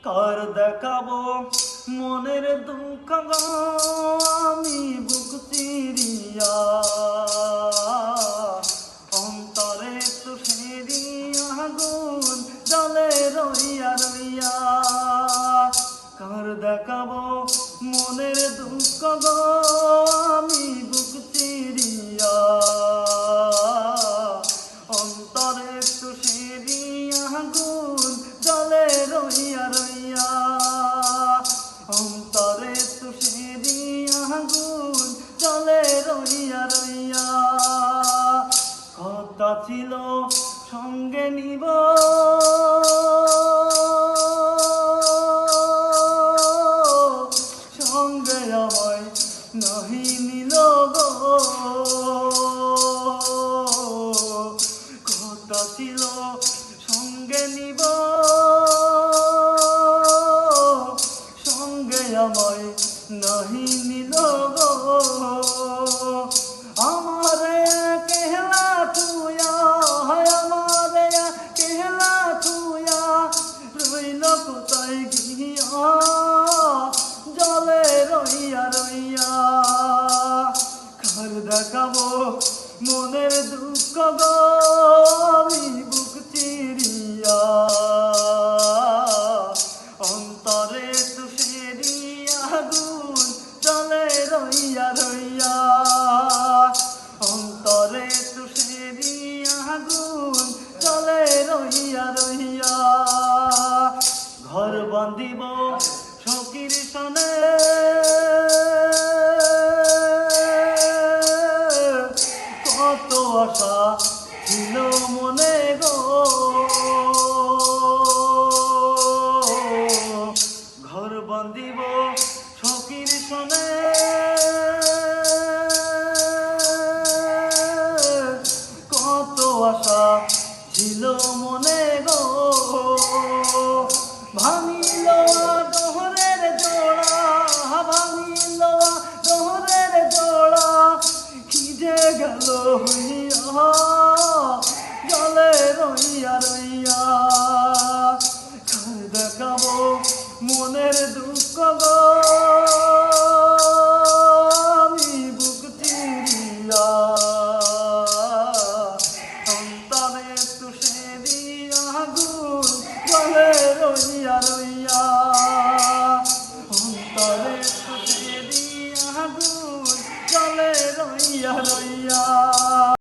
কার দেখাবো মনের দুঃখ গো আমি বুক চিরিয়া, অন্তরে তুষেরি আগুন জলে রইয়া রইয়া। কার দেখাবো মনের দুঃখ গো আমি বুক চিরিয়া, অন্তরে তুষেরি আগুন জলে রইয়া রইয়া, অন্তরে তুষেরি আগুন জলে রইয়া রইয়া। কথা ছিল সঙ্গে নিব সঙ্গে আমায় নাহি নিল গো, কথা ছিল সঙ্গে নিব সঙ্গে আমায় নাহি নিল গো। আমারে কেহলা থুয়া আমারে কেহলা থুয়া রইল কোথায় গিয়া জলে রইয়া রইয়া। কার দেখাবো মনের দুঃখ গো আমি বুক চিরিয়া, অন্তরে তুষেরি আগুন জলে রইয়া রইয়া, অন্তরে তুষেরি আগুন জলে রইয়া রইয়া। ঘর বাঁধিব সখীর সনে কত আশা ছিল মনে গো, ঘর বাঁধিব সখীর সনে কত আশা ছিল মনে গো। ভাঙিল দোহরের জোড়া ভাঙিল দোহরের জোড়া খিজে গেল হইয়া জলে রইয়া রইয়া। কার দেখাবো মনের দুঃখ গো